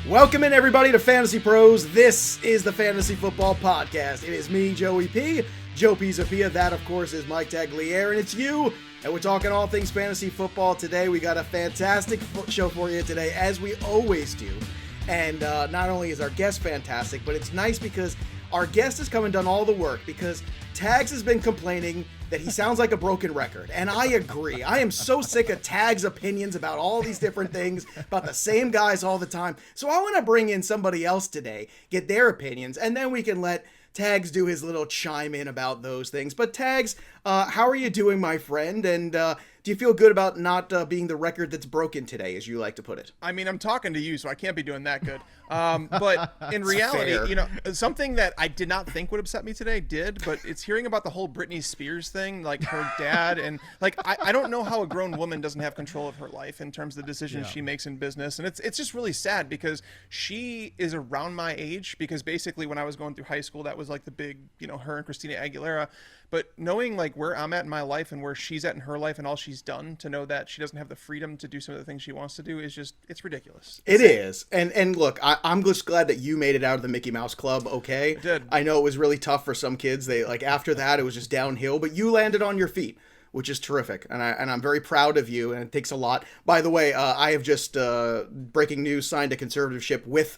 Welcome in, everybody, to Fantasy Pros. This is the Fantasy Football Podcast. It is me, Joey P. Joe Pizzapia. That, of course, is Mike Tagliere, and it's you. And we're talking all things fantasy football today. We got a fantastic show for you today, as we always do. And not only is our guest fantastic, but it's nice because our guest has come and done all the work, because Tags has been complaining that he sounds like a broken record. And I agree. I am so sick of Tags' opinions about all these different things, about the same guys all the time. So I want to bring in somebody else today, get their opinions, and then we can let Tags do his little chime in about those things. But Tags, how are you doing, my friend? And do you feel good about not being the record that's broken today, as you like to put it? I mean, I'm talking to you, so I can't be doing that good. But in reality, you know, something that I did not think would upset me today did, but it's hearing about the whole Britney Spears thing, like her dad. And like, I don't know how a grown woman doesn't have control of her life in terms of the decisions she makes in business. And it's just really sad because she is around my age, because basically when I was going through high school, that was like the big, you know, her and Christina Aguilera. But knowing like where I'm at in my life and where she's at in her life and all she's done, to know that she doesn't have the freedom to do some of the things she wants to do is just, it's ridiculous. It is. And look, I'm just glad that you made it out of the Mickey Mouse Club okay. I did. I know it was really tough for some kids. They like after that, it was just downhill, but you landed on your feet, which is terrific. And I'm very proud of you, and it takes a lot. By the way, I have just, breaking news, signed a conservatorship with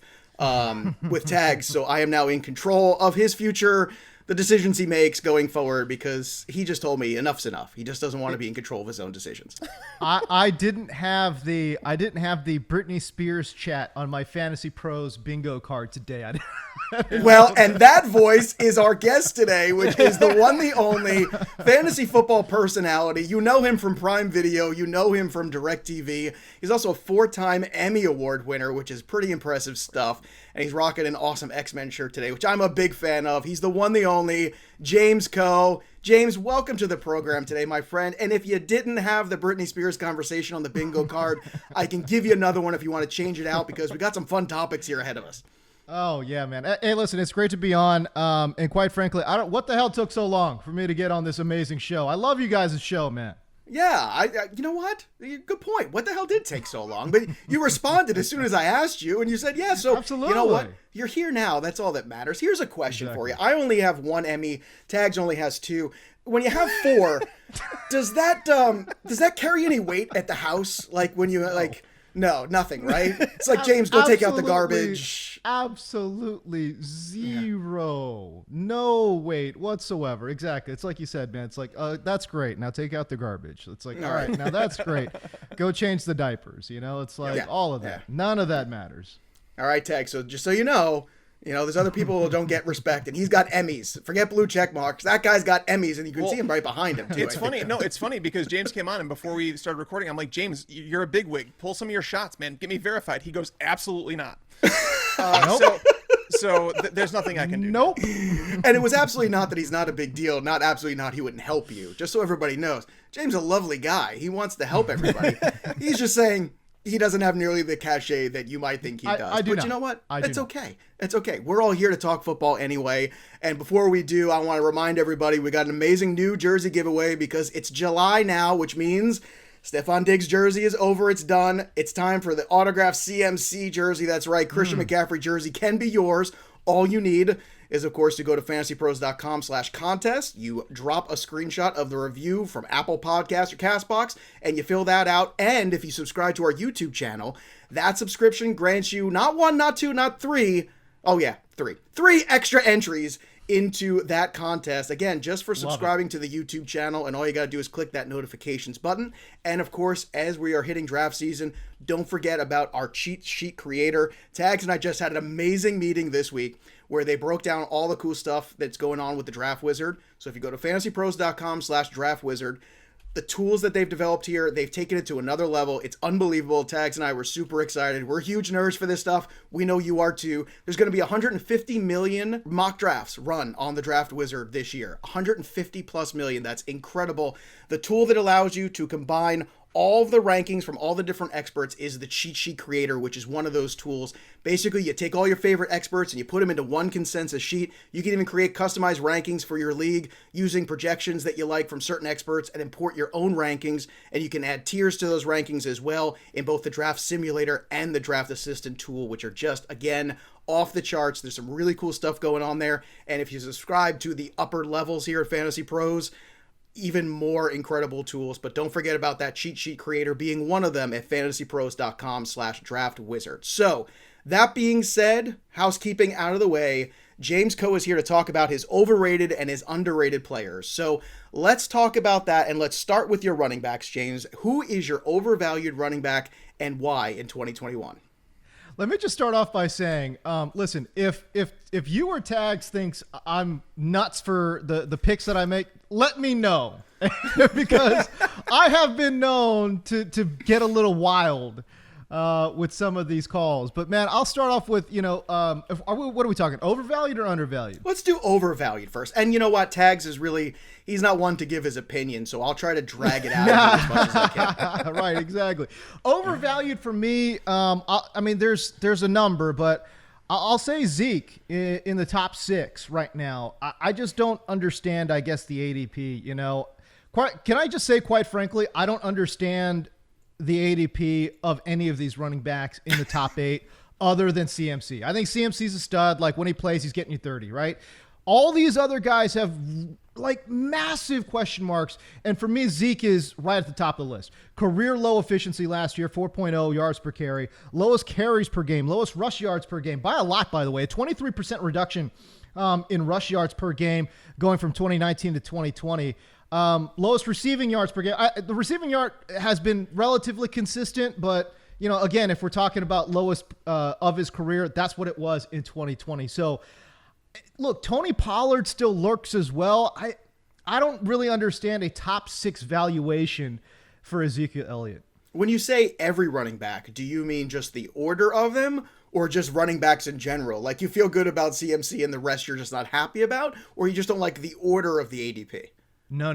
Tags, so I am now in control of his future, the decisions he makes going forward, because he just told me enough's enough. He just doesn't want to be in control of his own decisions. I didn't have the Britney Spears chat on my Fantasy Pros bingo card today. Well, and that voice is our guest today, which is the one, the only fantasy football personality. You know him from Prime Video. You know him from DirecTV. He's also a 4-time Emmy Award winner, which is pretty impressive stuff. And he's rocking an awesome X-Men shirt today, which I'm a big fan of. He's the one, the only James Koh. James, welcome to the program today, my friend. And if you didn't have the Britney Spears conversation on the bingo card, I can give you another one if you want to change it out, because we got some fun topics here ahead of us. Oh yeah, man. Hey, listen, it's great to be on. And quite frankly, what the hell took so long for me to get on this amazing show? I love you guys' show, man. Yeah, you know what? Good point. What the hell did take so long? But you responded as soon as I asked you, and you said, yeah, so absolutely. You know what? You're here now. That's all that matters. Here's a question for you. I only have one Emmy. Tags only has 2. When you have 4, does that carry any weight at the house? Like when you like... No, nothing, right? It's like, James, go take out the garbage. Absolutely zero. Yeah. No weight whatsoever. Exactly. It's like you said, man. It's like, that's great. Now take out the garbage. It's like, all right, now that's great. Go change the diapers. You know, it's like all of that. Yeah. None of that matters. All right, Tag. So just so you know, there's other people who don't get respect, and he's got Emmys. Forget blue check marks. That guy's got Emmys, and you can see him right behind him, too. It's funny. No, it's funny because James came on, and before we started recording, I'm like, James, you're a bigwig. Pull some of your shots, man. Get me verified. He goes, absolutely not. Nope. So there's nothing I can do. Nope. And it was absolutely not that he's not a big deal. Not absolutely not he wouldn't help you. Just so everybody knows, James is a lovely guy. He wants to help everybody. He's just saying... he doesn't have nearly the cachet that you might think he does. I do but not. You know what? It's okay. It's okay. We're all here to talk football anyway. And before we do, I want to remind everybody we got an amazing new jersey giveaway, because it's July now, which means Stephon Diggs' jersey is over. It's done. It's time for the autographed CMC jersey. That's right. Christian McCaffrey jersey can be yours. All you need is, of course, to go to fantasypros.com/contest. You drop a screenshot of the review from Apple Podcasts or CastBox, and you fill that out. And if you subscribe to our YouTube channel, that subscription grants you not 1, not 2, not 3. Oh, yeah, 3. 3 extra entries into that contest. Again, just for subscribing to the YouTube channel, and all you got to do is click that notifications button. And of course, as we are hitting draft season, don't forget about our cheat sheet creator. Tags and I just had an amazing meeting this week where they broke down all the cool stuff that's going on with the Draft Wizard. So if you go to fantasypros.com/draftwizard, the tools that they've developed here, they've taken it to another level. It's unbelievable. Tags and I were super excited. We're huge nerds for this stuff. We know you are too. There's going to be 150 million mock drafts run on the Draft Wizard this year. 150 plus million. That's incredible. The tool that allows you to combine all of the rankings from all the different experts is the Cheat Sheet Creator, which is one of those tools. Basically, you take all your favorite experts and you put them into one consensus sheet. You can even create customized rankings for your league using projections that you like from certain experts and import your own rankings. And you can add tiers to those rankings as well in both the Draft Simulator and the Draft Assistant tool, which are just, again, off the charts. There's some really cool stuff going on there. And if you subscribe to the upper levels here at Fantasy Pros, even more incredible tools. But don't forget about that Cheat Sheet Creator being one of them at fantasypros.com/draftwizard. So that being said, housekeeping out of the way, James Koh is here to talk about his overrated and his underrated players. So let's talk about that, and let's start with your running backs, James. Who is your overvalued running back and why in 2021? Let me just start off by saying, listen, if you or Tags thinks I'm nuts for the picks that I make, let me know. Because I have been known to get a little wild with some of these calls. But, man, I'll start off with, what are we talking, overvalued or undervalued? Let's do overvalued first. And you know what? Tags is really, he's not one to give his opinion, so I'll try to drag it out as much as I can. Right, exactly. Overvalued for me, there's a number, but I'll say Zeke in the top 6 right now. I just don't understand, I guess, the ADP, Can I just say, quite frankly, I don't understand the ADP of any of these running backs in the top 8 other than CMC. I think CMC's a stud. Like, when he plays, he's getting you 30, right? All these other guys have, like, massive question marks. And for me, Zeke is right at the top of the list. Career low efficiency last year, 4.0 yards per carry. Lowest carries per game. Lowest rush yards per game. By a lot, by the way. A 23% reduction in rush yards per game going from 2019 to 2020. Lowest receiving yards per game. The receiving yard has been relatively consistent, but, again, if we're talking about lowest of his career, that's what it was in 2020. So, look, Tony Pollard still lurks as well. I don't really understand a top 6 valuation for Ezekiel Elliott. When you say every running back, do you mean just the order of them or just running backs in general? Like, you feel good about CMC and the rest you're just not happy about, or you just don't like the order of the ADP? No.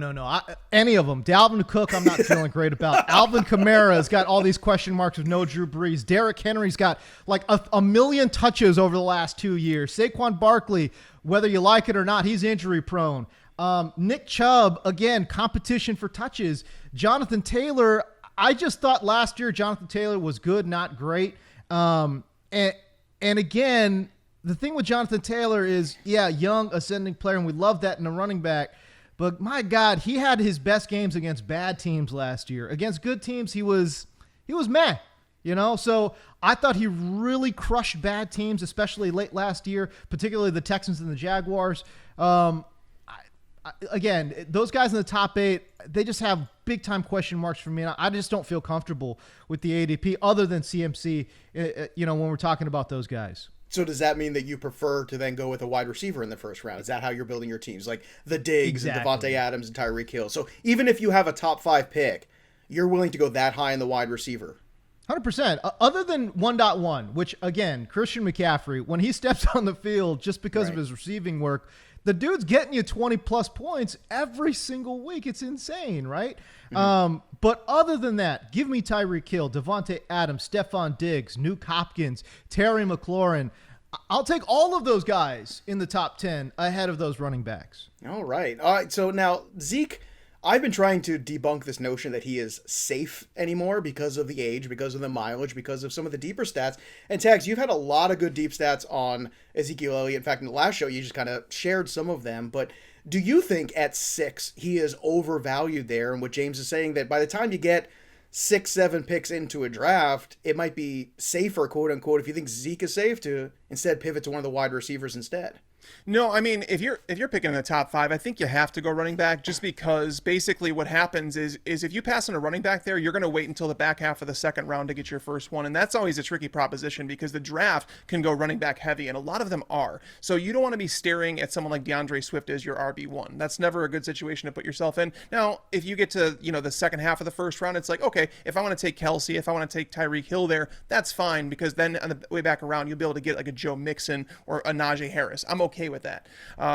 Any of them. Dalvin Cook, I'm not feeling great about. Alvin Kamara's got all these question marks with no Drew Brees. Derrick Henry's got like a million touches over the last 2 years. Saquon Barkley, whether you like it or not, he's injury prone. Nick Chubb, again, competition for touches. Jonathan Taylor, I just thought last year Jonathan Taylor was good, not great. And again, the thing with Jonathan Taylor is, young, ascending player, and we love that in a running back. But my God, he had his best games against bad teams last year. Against good teams, he was meh, So I thought he really crushed bad teams, especially late last year, particularly the Texans and the Jaguars. Again, those guys in the top 8, they just have big time question marks for me. And I just don't feel comfortable with the ADP other than CMC, when we're talking about those guys. So does that mean that you prefer to then go with a wide receiver in the first round? Is that how you're building your teams? Like the Diggs and Devontae Adams and Tyreek Hill. So even if you have a top 5 pick, you're willing to go that high in the wide receiver? 100%. Other than 1.1, which, again, Christian McCaffrey, when he steps on the field just because of his receiving work, the dude's getting you 20-plus points every single week. It's insane, right? Mm-hmm. But other than that, give me Tyreek Hill, Devontae Adams, Stephon Diggs, Nuke Hopkins, Terry McLaurin. I'll take all of those guys in the top 10 ahead of those running backs. All right. So now, Zeke, I've been trying to debunk this notion that he is safe anymore because of the age, because of the mileage, because of some of the deeper stats. And Tags, you've had a lot of good deep stats on Ezekiel Elliott. In fact, in the last show, you just kind of shared some of them. But do you think at 6 he is overvalued there? And what James is saying, that by the time you get 6-7 picks into a draft, it might be safer, quote unquote, if you think Zeke is safe, to instead pivot to one of the wide receivers instead. No, I mean, if you're picking in the top 5, I think you have to go running back, just because basically what happens is if you pass on a running back there, you're going to wait until the back half of the second round to get your first one. And that's always a tricky proposition because the draft can go running back heavy, and a lot of them are. So you don't want to be staring at someone like DeAndre Swift as your RB1. That's never a good situation to put yourself in. Now, if you get to, the second half of the first round, it's like, okay, if I want to take Kelsey, if I want to take Tyreek Hill there, that's fine, because then on the way back around, you'll be able to get like a Joe Mixon or a Najee Harris. I'm okay okay with that.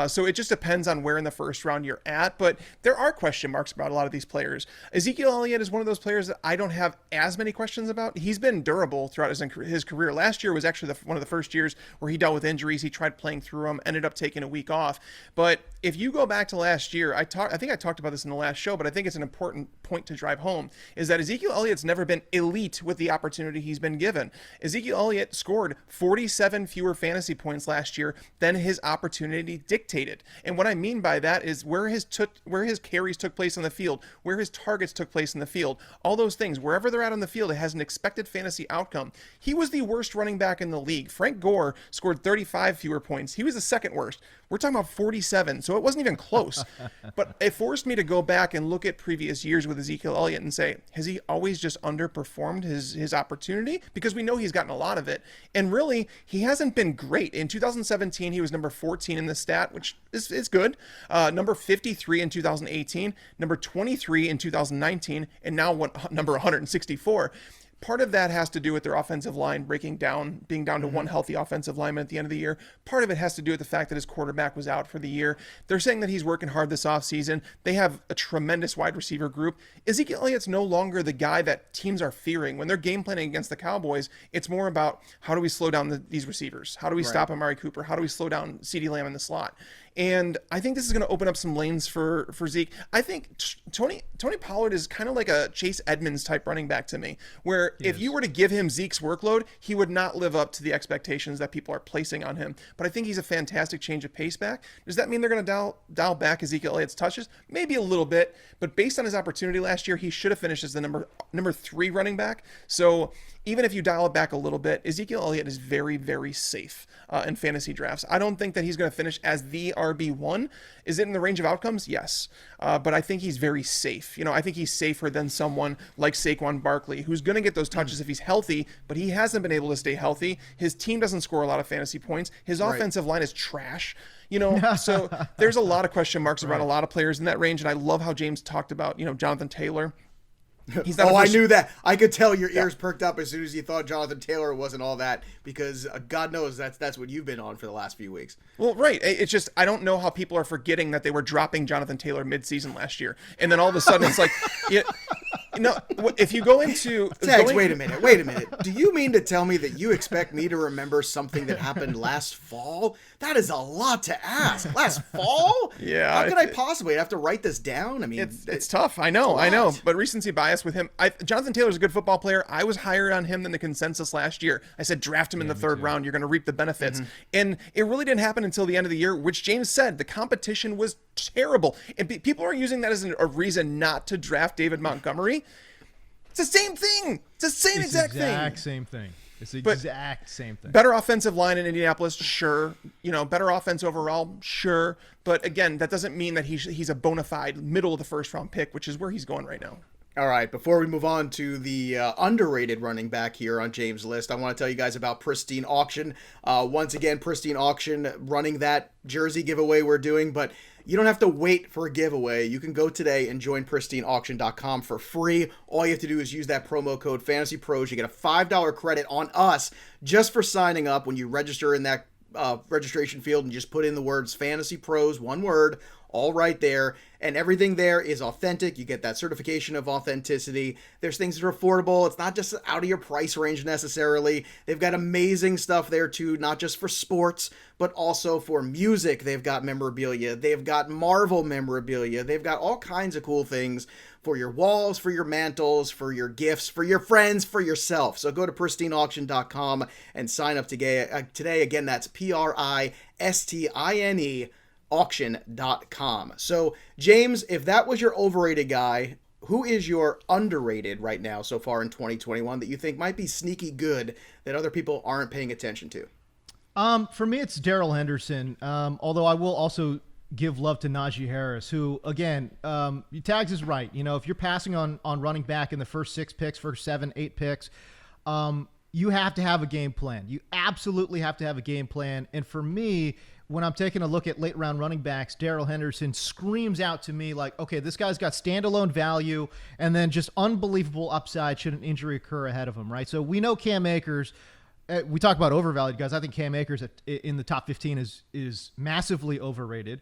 So it just depends on where in the first round you're at. But there are question marks about a lot of these players. Ezekiel Elliott is one of those players that I don't have as many questions about. He's been durable throughout his career. Last year was actually one of the first years where he dealt with injuries. He tried playing through them, ended up taking a week off. But if you go back to last year, I think I talked about this in the last show, but I think it's an important point to drive home, is that Ezekiel Elliott's never been elite with the opportunity he's been given. Ezekiel Elliott scored 47 fewer fantasy points last year than his opportunity dictated. And what I mean by that is where his carries took place on the field, where his targets took place in the field, all those things, wherever they're at on the field, it has an expected fantasy outcome. He was the worst running back in the league. Frank Gore scored 35 fewer points. He was the second worst. We're talking about 47, so it wasn't even close. But it forced me to go back and look at previous years with Ezekiel Elliott and say, has he always just underperformed his opportunity? Because we know he's gotten a lot of it. And really, he hasn't been great. In 2017, he was number 14 in the stat, which is good. Number 53 in 2018, number 23 in 2019, and now number 164. Part of that has to do with their offensive line being down to one healthy offensive lineman at the end of the year. Part of it has to do with the fact that his quarterback was out for the year. They're saying that he's working hard this offseason. They have a tremendous wide receiver group. Ezekiel Elliott's no longer the guy that teams are fearing. When they're game planning against the Cowboys, it's more about how do we slow down these receivers? How do we stop Amari Cooper? How do we slow down CeeDee Lamb in the slot? And I think this is going to open up some lanes for Zeke. I think Tony Pollard is kind of like a Chase Edmonds type running back to me, where if you were to give him Zeke's workload, he would not live up to the expectations that people are placing on him. But I think he's a fantastic change of pace back. Does that mean they're going to dial back Ezekiel Elliott's touches? Maybe a little bit, but based on his opportunity last year, he should have finished as the number 3 running back. So even if you dial it back a little bit, Ezekiel Elliott is very, very safe in fantasy drafts. I don't think that he's going to finish as the RB1. Is it in the range of outcomes? Yes. But I think he's very safe. I think he's safer than someone like Saquon Barkley, who's going to get those touches if he's healthy, but he hasn't been able to stay healthy. His team doesn't score a lot of fantasy points. His offensive line is trash. So there's a lot of question marks around a lot of players in that range. And I love how James talked about, Jonathan Taylor. I knew that. I could tell your ears perked up as soon as you thought Jonathan Taylor wasn't all that, because God knows that's what you've been on for the last few weeks. Well, right. It's just I don't know how people are forgetting that they were dropping Jonathan Taylor mid-season last year, and then all of a sudden it's like, if you go into Tags, wait a minute. Do you mean to tell me that you expect me to remember something that happened last fall? That is a lot to ask. Last fall? Yeah. How could I possibly have to write this down? I mean, it's tough. I know. But recency bias with him. Jonathan Taylor's a good football player. I was higher on him than the consensus last year. I said draft him in the third round. You're going to reap the benefits. And it really didn't happen until the end of the year, which James said the competition was terrible. And people are using that as a reason not to draft David Montgomery. It's the same thing. It's the same exact thing. It's the exact same thing. Better offensive line in Indianapolis, sure. Better offense overall, sure. But again, that doesn't mean that he's a bona fide middle of the first round pick, which is where he's going right now. All right, before we move on to the underrated running back here on James' list, I want to tell you guys about Pristine Auction. Once again, Pristine Auction running that jersey giveaway we're doing, but you don't have to wait for a giveaway. You can go today and join pristineauction.com for free. All you have to do is use that promo code FantasyPros. You get a $5 credit on us just for signing up when you register in that registration field and just put in the words Fantasy Pros, one word, all right there, and everything there is authentic. You get that certification of authenticity. There's things that are affordable. It's not just out of your price range necessarily. They've got amazing stuff there too, not just for sports, but also for music. They've got memorabilia. They've got Marvel memorabilia. They've got all kinds of cool things for your walls, for your mantles, for your gifts, for your friends, for yourself. So go to pristineauction.com and sign up today. Again, that's PRISTINE auction.com. So, James, if that was your overrated guy, who is your underrated right now so far in 2021 that you think might be sneaky good that other people aren't paying attention to? For me, it's Darrell Henderson. Although I will also give love to Najee Harris, who, again, Tags is right. If you're passing on running back in the first 6 picks, first 7, 8 picks, you have to have a game plan. You absolutely have to have a game plan. And for me, when I'm taking a look at late round running backs, Darrell Henderson screams out to me like, okay, this guy's got standalone value and then just unbelievable upside should an injury occur ahead of him, right? So we know Cam Akers we talk about overvalued guys. I think Cam Akers in the top 15 is massively overrated.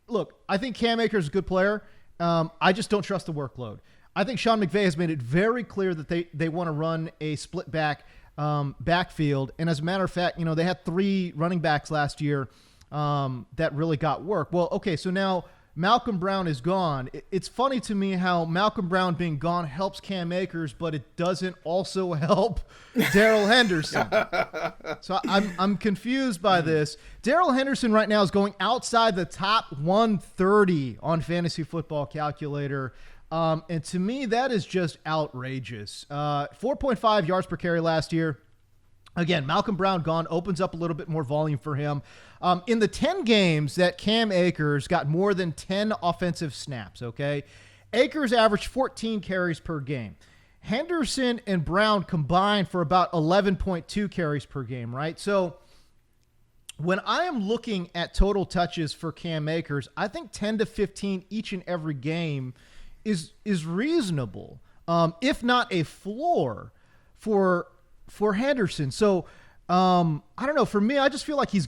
Look, I think Cam Akers is a good player. I just don't trust the workload. I think Sean McVay has made it very clear that they want to run a split backfield. And as a matter of fact, they had 3 running backs last year that really got work. Well, okay, so now Malcolm Brown is gone. It's funny to me how Malcolm Brown being gone helps Cam Akers, but it doesn't also help Darrell Henderson. So I'm confused by this. Darrell Henderson right now is going outside the top 130 on Fantasy Football Calculator. And to me, that is just outrageous. 4.5 yards per carry last year. Again, Malcolm Brown gone opens up a little bit more volume for him. In the 10 games that Cam Akers got more than 10 offensive snaps, okay, Akers averaged 14 carries per game. Henderson and Brown combined for about 11.2 carries per game, right? So when I am looking at total touches for Cam Akers, I think 10 to 15 each and every game is reasonable, if not a floor for Henderson. So I don't know. For me, I just feel like he has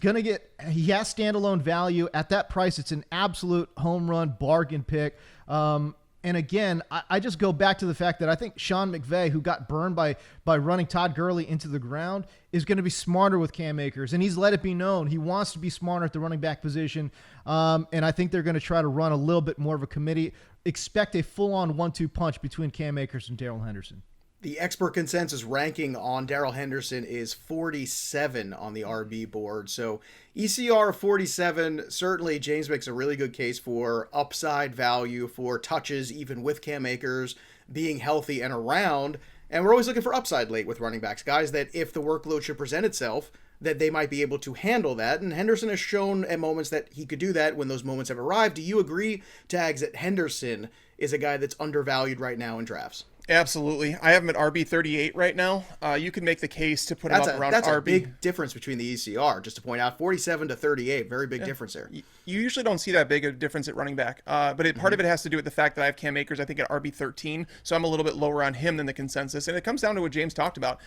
standalone value at that price. It's an absolute home run bargain pick. And again, I just go back to the fact that I think Sean McVay, who got burned by running Todd Gurley into the ground, is going to be smarter with Cam Akers. And he's let it be known he wants to be smarter at the running back position. And I think they're going to try to run a little bit more of a committee. Expect a full-on 1-2 punch between Cam Akers and Darrell Henderson. The expert consensus ranking on Darrell Henderson is 47 on the RB board. So ECR 47, certainly James makes a really good case for upside value for touches, even with Cam Akers being healthy and around. And we're always looking for upside late with running backs, guys that if the workload should present itself, that they might be able to handle that. And Henderson has shown at moments that he could do that when those moments have arrived. Do you agree, Tags, that Henderson is a guy that's undervalued right now in drafts? Absolutely. I have him at RB 38 right now. You can make the case to put him up around RB. That's a big difference between the ECR, just to point out. 47 to 38, very big difference there. You usually don't see that big of a difference at running back, but part of it has to do with the fact that I have Cam Akers, I think, at RB 13, so I'm a little bit lower on him than the consensus, and it comes down to what James talked about.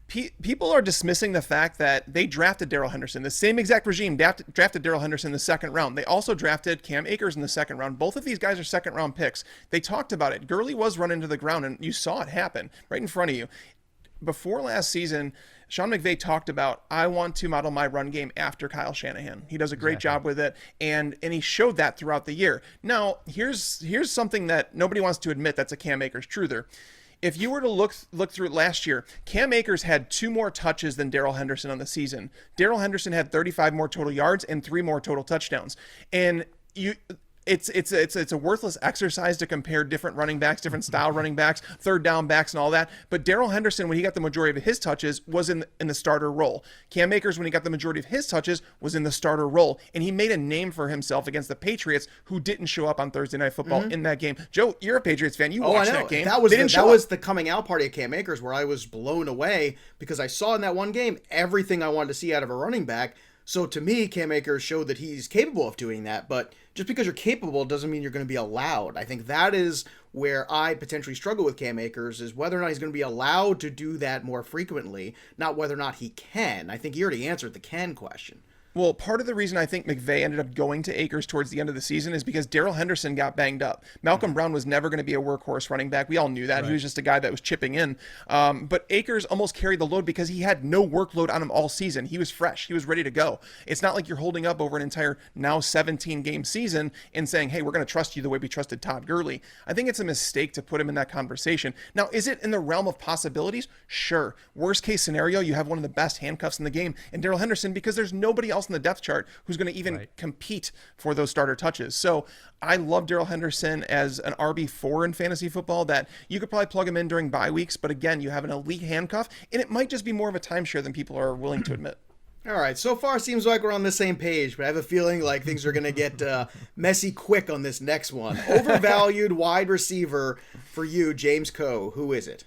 People are dismissing the fact that they drafted Darrell Henderson. The same exact regime drafted Darrell Henderson in the second round. They also drafted Cam Akers in the second round. Both of these guys are second round picks. They talked about it. Gurley was run into the ground, and you saw it happen right in front of you. Before last season, Sean McVay talked about, I want to model my run game after Kyle Shanahan. He does a great job with it, and he showed that throughout the year. Now, here's something that nobody wants to admit that's a Cam Akers truther. If you were to look through it last year, Cam Akers had 2 more touches than Darrell Henderson on the season. Darrell Henderson had 35 more total yards and 3 more total touchdowns. And it's a worthless exercise to compare different running backs, different style running backs, third down backs and all that. But Darrell Henderson, when he got the majority of his touches, was in the starter role. Cam Akers, when he got the majority of his touches, was in the starter role. And he made a name for himself against the Patriots, who didn't show up on Thursday Night Football in that game. Joe, you're a Patriots fan. You watched that game. That was the coming out party of Cam Akers where I was blown away because I saw in that one game everything I wanted to see out of a running back. So to me, Cam Akers showed that he's capable of doing that, but just because you're capable doesn't mean you're going to be allowed. I think that is where I potentially struggle with Cam Akers, is whether or not he's going to be allowed to do that more frequently, not whether or not he can. I think you already answered the can question. Well, part of the reason I think McVay ended up going to Akers towards the end of the season is because Darrell Henderson got banged up. Malcolm Brown was never going to be a workhorse running back. We all knew that. Right. He was just a guy that was chipping in. But Akers almost carried the load because he had no workload on him all season. He was fresh. He was ready to go. It's not like you're holding up over an entire now 17-game season and saying, hey, we're going to trust you the way we trusted Todd Gurley. I think it's a mistake to put him in that conversation. Now, is it in the realm of possibilities? Sure. Worst case scenario, you have one of the best handcuffs in the game in Darrell Henderson because there's nobody else in the depth chart who's going to even compete for those starter touches. So I love Darrell Henderson as an RB4 in fantasy football, that you could probably plug him in during bye weeks, but again, you have an elite handcuff, and it might just be more of a timeshare than people are willing to admit. All right, so far seems like we're on the same page, but I have a feeling like things are going to get messy quick on this next one. Overvalued wide receiver for you, James Koh. Who is it?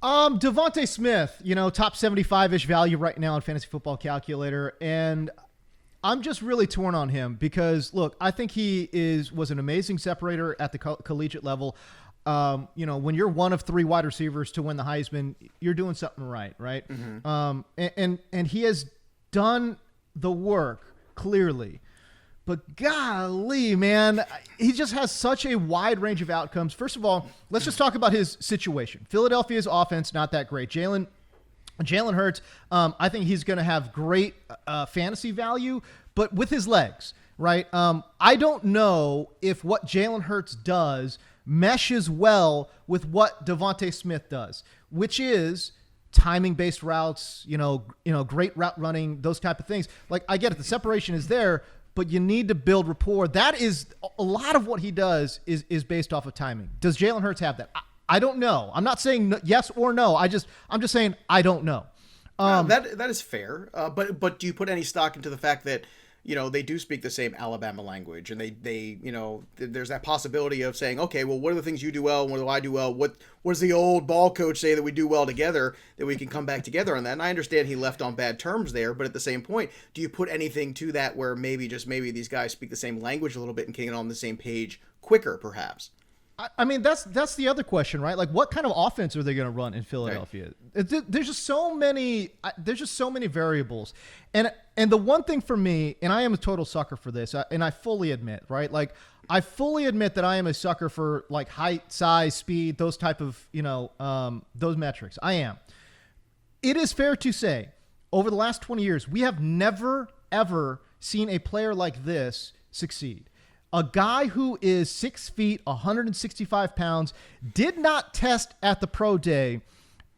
DeVonta Smith, top 75-ish value right now on Fantasy Football Calculator, and I'm just really torn on him because, look, I think he was an amazing separator at the collegiate level. when you're one of 3 wide receivers to win the Heisman, you're doing something right? And he has done the work clearly. But golly, man, he just has such a wide range of outcomes. First of all, let's just talk about his situation. Philadelphia's offense, not that great. Jalen Hurts, I think he's going to have great fantasy value, but with his legs, right? I don't know if what Jalen Hurts does meshes well with what DeVonta Smith does, which is timing-based routes, great route running, those type of things. Like, I get it. The separation is there, but you need to build rapport. That is a lot of what he does is based off of timing. Does Jalen Hurts have that? I don't know. I'm not saying yes or no. I'm just saying I don't know. That is fair. But do you put any stock into the fact that they do speak the same Alabama language, and they there's that possibility of saying, okay, well, what are the things you do well, and what do I do well? What does the old ball coach say that we do well together, that we can come back together on that? And I understand he left on bad terms there, but at the same point, do you put anything to that where maybe these guys speak the same language a little bit and can get on the same page quicker, perhaps? I mean, that's the other question, right? Like, what kind of offense are they going to run in Philadelphia? Right. There's just so many variables. And the one thing for me, and I am a total sucker for this, and I fully admit, right? Like, I fully admit that I am a sucker for like height, size, speed, those type of, those metrics. I am. It is fair to say, over the last 20 years, we have never, ever seen a player like this succeed. A guy who is 6 feet, 165 pounds, did not test at the pro day,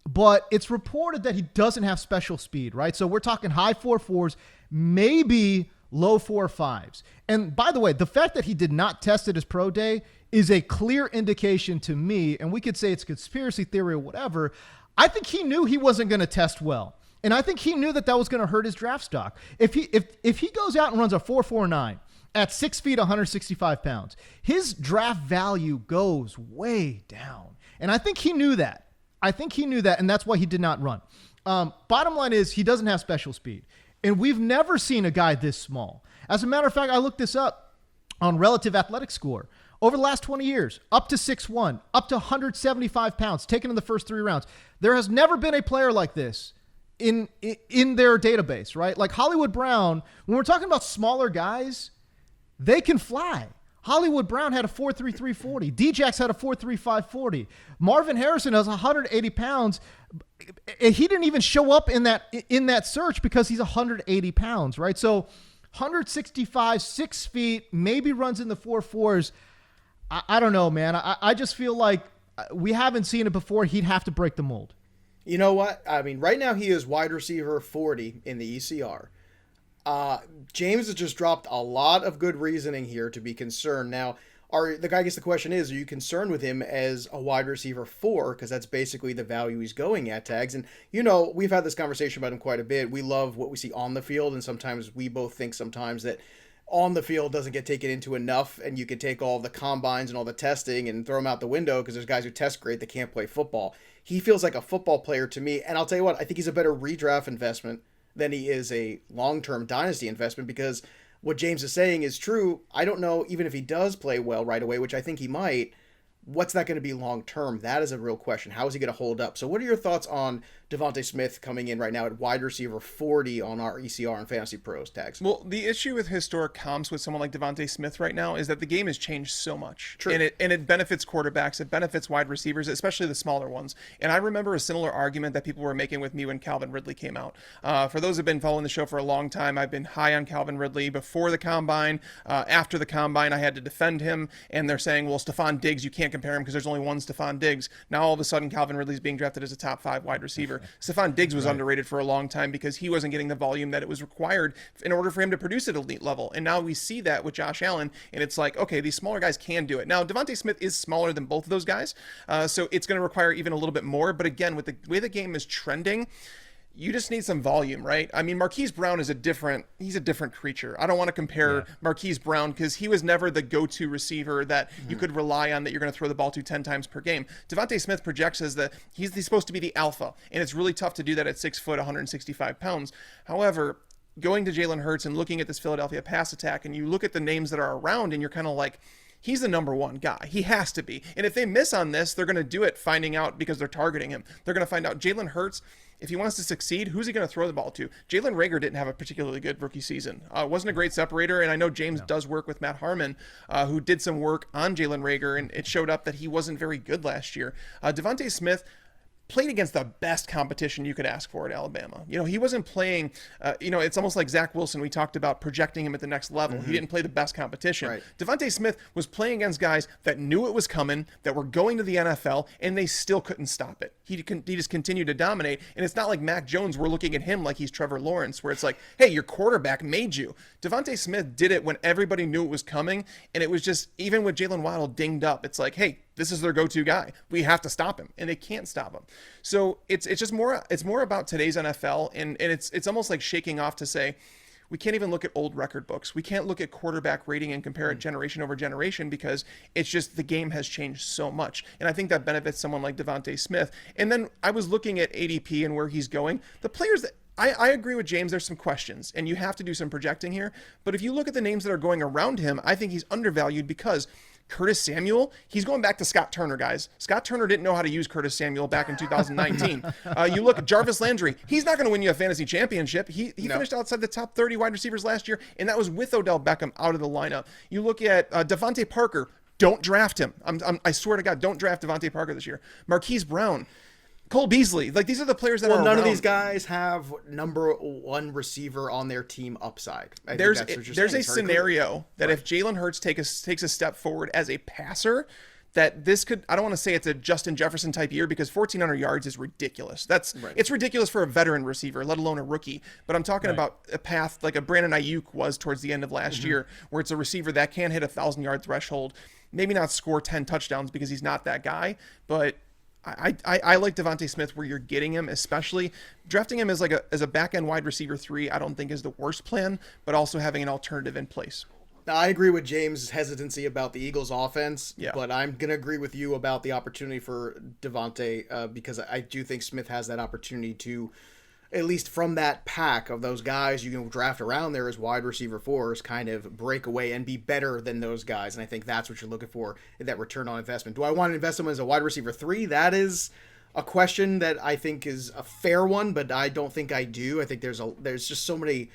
but it's reported that he doesn't have special speed, right? So we're talking high 4.4s, maybe low 4.5s. And by the way, the fact that he did not test at his pro day is a clear indication to me, and we could say it's conspiracy theory or whatever. I think he knew he wasn't going to test well. And I think he knew that was going to hurt his draft stock. If he goes out and runs a 4.49, at 6 feet, 165 pounds, his draft value goes way down. And I think he knew that. And that's why he did not run. Bottom line is he doesn't have special speed. And we've never seen a guy this small. As a matter of fact, I looked this up on relative athletic score. Over the last 20 years, up to 6'1", up to 175 pounds, taken in the first 3 rounds. There has never been a player like this in their database, right? Like Hollywood Brown, when we're talking about smaller guys, they can fly. Hollywood Brown had a 4.33 40. D-Jax had a 4.35 40. Marvin Harrison has 180 pounds. He didn't even show up in that search because he's 180 pounds, right? So 165, 6 feet, maybe runs in the 4.4s. I don't know, man. I just feel like we haven't seen it before. He'd have to break the mold. You know what? I mean, right now he is wide receiver 40 in the ECR. James has just dropped a lot of good reasoning here to be concerned. Now, the guy gets the question is, are you concerned with him as a wide receiver 4? Because that's basically the value he's going at, Tags. And, we've had this conversation about him quite a bit. We love what we see on the field, and sometimes we both think sometimes that on the field doesn't get taken into enough, and you can take all the combines and all the testing and throw them out the window because there's guys who test great that can't play football. He feels like a football player to me, and I'll tell you what, I think he's a better redraft investment than he is a long-term dynasty investment, because what James is saying is true. I don't know, even if he does play well right away, which I think he might, what's that going to be long-term? That is a real question. How is he going to hold up? So what are your thoughts on DeVonta Smith coming in right now at wide receiver 40 on our ECR and FantasyPros, Tags? Well, the issue with historic comps with someone like DeVonta Smith right now is that the game has changed so much. True. And it benefits quarterbacks, it benefits wide receivers, especially the smaller ones. And I remember a similar argument that people were making with me when Calvin Ridley came out. For those who've been following the show for a long time, I've been high on Calvin Ridley before the combine. After the combine, I had to defend him, and they're saying, well, Stephon Diggs, you can't compare him because there's only one Stephon Diggs. Now all of a sudden, Calvin Ridley's being drafted as a top 5 wide receiver. Stephon Diggs was underrated for a long time because he wasn't getting the volume that it was required in order for him to produce at elite level. And now we see that with Josh Allen, and it's like, okay, these smaller guys can do it. Now, DeVonta Smith is smaller than both of those guys, so it's going to require even a little bit more. But again, with the way the game is trending, you just need some volume, right? I mean, Marquise Brown is he's a different creature. I don't want to compare Marquise Brown because he was never the go-to receiver that you could rely on, that you're going to throw the ball to 10 times per game. DeVonta Smith projects as he's supposed to be the alpha, and it's really tough to do that at 6 foot, 165 pounds. However, going to Jalen Hurts and looking at this Philadelphia pass attack, and you look at the names that are around, and you're kind of like, he's the number one guy. He has to be. And if they miss on this, they're going to do it finding out because they're targeting him. They're going to find out Jalen Hurts, if he wants to succeed, who's he going to throw the ball to? Jalen Reagor didn't have a particularly good rookie season. Wasn't a great separator, and I know James does work with Matt Harmon, who did some work on Jalen Reagor, and it showed up that he wasn't very good last year. DeVonta Smith played against the best competition you could ask for at Alabama. He wasn't playing, it's almost like Zach Wilson. We talked about projecting him at the next level. He didn't play the best competition. Right. DeVonta Smith was playing against guys that knew it was coming, that were going to the NFL, and they still couldn't stop it. He just continued to dominate. And it's not like Mac Jones, we're looking at him like he's Trevor Lawrence, where it's like, hey, your quarterback made you. DeVonta Smith did it when everybody knew it was coming. And it was just, even with Jalen Waddle dinged up, it's like, hey, this is their go-to guy. We have to stop him, and they can't stop him. So it's just more. It's more about today's NFL, and it's almost like shaking off to say, we can't even look at old record books. We can't look at quarterback rating and compare it generation over generation because it's just the game has changed so much. And I think that benefits someone like DeVonta Smith. And then I was looking at ADP and where he's going. The players that I agree with James, there's some questions, and you have to do some projecting here. But if you look at the names that are going around him, I think he's undervalued because Curtis Samuel, he's going back to Scott Turner, guys. Scott Turner didn't know how to use Curtis Samuel back in 2019. You look at Jarvis Landry. He's not going to win you a fantasy championship. He finished outside the top 30 wide receivers last year, and that was with Odell Beckham out of the lineup. You look at Devontae Parker. Don't draft him. I swear to God, don't draft Devontae Parker this year. Marquise Brown. Cole Beasley, like these are the players that are none around. of these guys have number one receiver on their team upside. There's a scenario that if Jalen Hurts takes a step forward as a passer, that this could, I don't want to say it's a Justin Jefferson type year because 1,400 yards is ridiculous. It's ridiculous for a veteran receiver, let alone a rookie. But I'm talking about a path like a Brandon Ayuk was towards the end of last year, where it's a receiver that can hit 1,000-yard threshold, maybe not score 10 touchdowns because he's not that guy, but I like DeVonta Smith where you're getting him, especially drafting him as a back end wide receiver 3. I don't think is the worst plan, but also having an alternative in place. Now, I agree with James' hesitancy about the Eagles' offense, Yeah. but I'm going to agree with you about the opportunity for DeVonta because I do think Smith has that opportunity to, at least from that pack of those guys you can draft around there as wide receiver 4s, kind of break away and be better than those guys. And I think that's what you're looking for in that return on investment. Do I want to invest him as a wide receiver 3? That is a question that I think is a fair one, but I don't think I do. I think there's just so many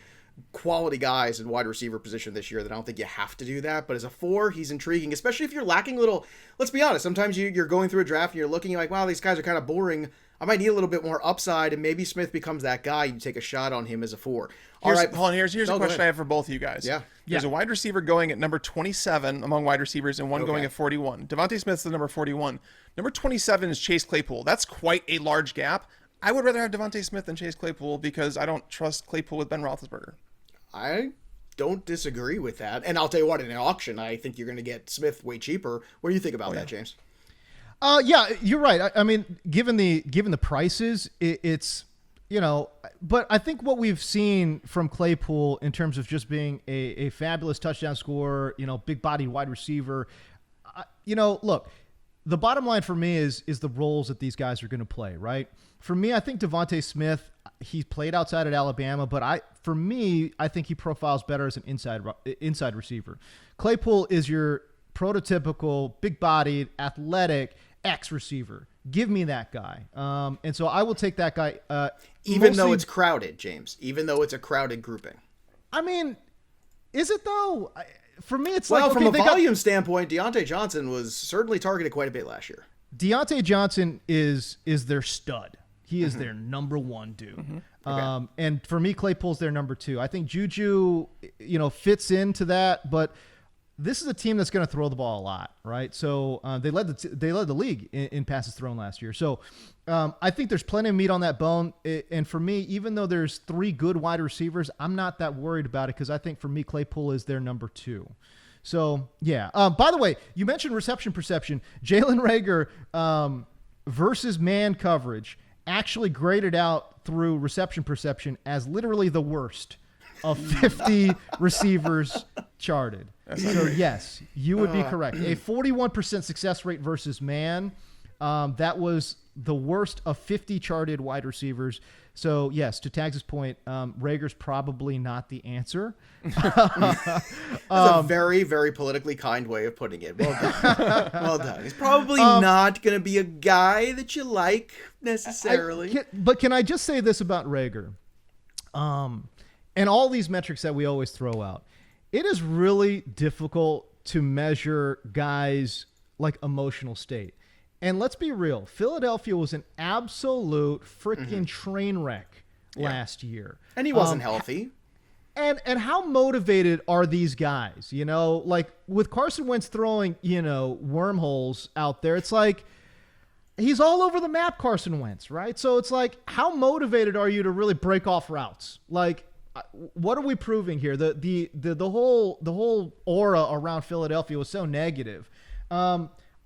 quality guys in wide receiver position this year that I don't think you have to do that. But as a 4, he's intriguing, especially if you're lacking a little. Let's be honest. Sometimes you're going through a draft and you're looking like, wow, these guys are kind of boring. I might need a little bit more upside, and maybe Smith becomes that guy. You take a shot on him as a 4. Here's a question I have for both of you guys. Yeah. There's a wide receiver going at number 27 among wide receivers and one going at 41. DeVonta Smith's the number 41. Number 27 is Chase Claypool. That's quite a large gap. I would rather have DeVonta Smith than Chase Claypool because I don't trust Claypool with Ben Roethlisberger. I don't disagree with that. And I'll tell you what, in an auction, I think you're going to get Smith way cheaper. What do you think about that, James? Yeah, you're right. I mean, given the prices, it's, but I think what we've seen from Claypool in terms of just being a fabulous touchdown scorer, big body wide receiver, look, the bottom line for me is the roles that these guys are going to play, right? For me, I think DeVonta Smith, he played outside at Alabama, but I think he profiles better as an inside receiver. Claypool is your prototypical big-bodied, athletic X receiver. Give me that guy. And so I will take that guy. Even though it's crowded, James. Even though it's a crowded grouping. I mean, is it though? For me, it's from a volume standpoint, Deontay Johnson was certainly targeted quite a bit last year. Deontay Johnson is their stud. He is their number 1 dude. Okay. And for me, Claypool's their number 2. I think Juju, fits into that, but this is a team that's going to throw the ball a lot, right? So they led the league in passes thrown last year. So I think there's plenty of meat on that bone. And for me, even though there's 3 good wide receivers, I'm not that worried about it because I think for me, Claypool is their number 2. So yeah. By the way, you mentioned reception perception. Jalen Reagor versus man coverage actually graded out through reception perception as literally the worst of 50 receivers charted. So yes, you would be correct. A 41% success rate versus man. That was the worst of 50 charted wide receivers. So, yes, to Tags' point, Reagor's probably not the answer. That's a very, very politically kind way of putting it. Well done. Well done. He's probably not going to be a guy that you like necessarily. But can I just say this about Reagor? And all these metrics that we always throw out, it is really difficult to measure guys' like emotional state. And let's be real, Philadelphia was an absolute freaking train wreck last year. And he wasn't healthy. And how motivated are these guys? You know, like with Carson Wentz throwing, wormholes out there, it's like he's all over the map, Carson Wentz, right? So it's like, how motivated are you to really break off routes? Like, what are we proving here? The whole aura around Philadelphia was so negative.